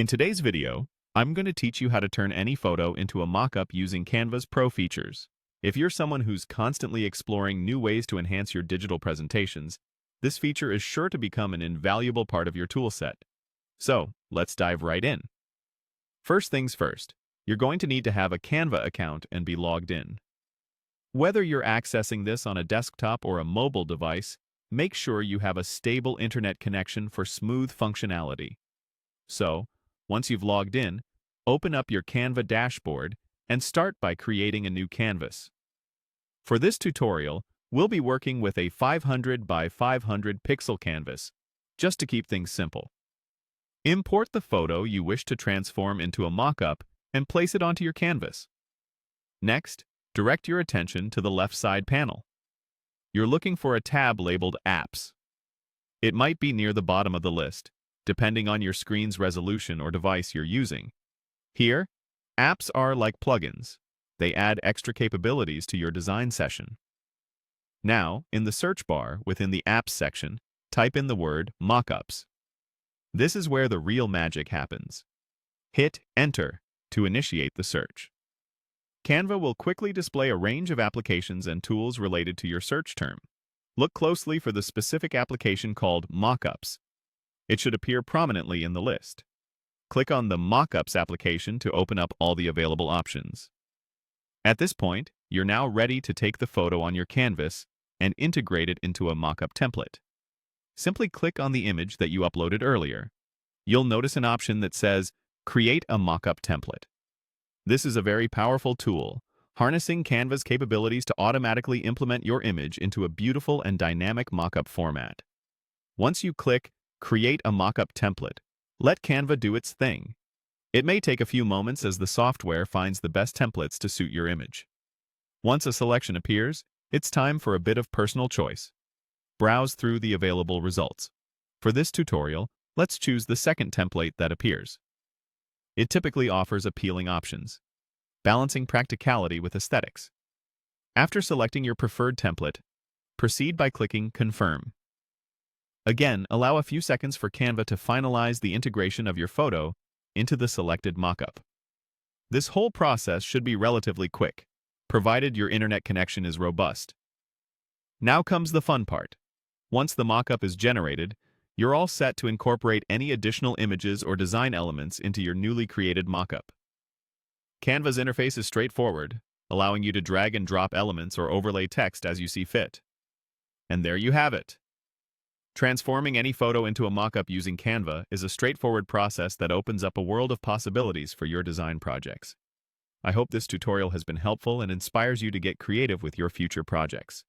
In today's video, I'm going to teach you how to turn any photo into a mock-up using Canva's Pro features. If you're someone who's constantly exploring new ways to enhance your digital presentations, this feature is sure to become an invaluable part of your toolset. So, let's dive right in. First things first, you're going to need to have a Canva account and be logged in. Whether you're accessing this on a desktop or a mobile device, make sure you have a stable internet connection for smooth functionality. So, once you've logged in, open up your Canva dashboard and start by creating a new canvas. For this tutorial, we'll be working with a 500 by 500 pixel canvas, just to keep things simple. Import the photo you wish to transform into a mock-up and place it onto your canvas. Next, direct your attention to the left side panel. You're looking for a tab labeled Apps. It might be near the bottom of the list, depending on your screen's resolution or device you're using. Here, apps are like plugins. They add extra capabilities to your design session. Now, in the search bar within the Apps section, type in the word Mockups. This is where the real magic happens. Hit Enter to initiate the search. Canva will quickly display a range of applications and tools related to your search term. Look closely for the specific application called Mockups. It should appear prominently in the list. Click on the Mockups application to open up all the available options. At this point, you're now ready to take the photo on your canvas and integrate it into a mockup template. Simply click on the image that you uploaded earlier. You'll notice an option that says, Create a Mockup Template. This is a very powerful tool, harnessing Canva's capabilities to automatically implement your image into a beautiful and dynamic mockup format. Once you click Create a Mockup Template, let Canva do its thing. It may take a few moments as the software finds the best templates to suit your image. Once a selection appears, it's time for a bit of personal choice. Browse through the available results. For this tutorial, let's choose the second template that appears. It typically offers appealing options, balancing practicality with aesthetics. After selecting your preferred template, proceed by clicking Confirm. Again, allow a few seconds for Canva to finalize the integration of your photo into the selected mockup. This whole process should be relatively quick, provided your internet connection is robust. Now comes the fun part. Once the mockup is generated, you're all set to incorporate any additional images or design elements into your newly created mockup. Canva's interface is straightforward, allowing you to drag and drop elements or overlay text as you see fit. And there you have it. Transforming any photo into a mockup using Canva is a straightforward process that opens up a world of possibilities for your design projects. I hope this tutorial has been helpful and inspires you to get creative with your future projects.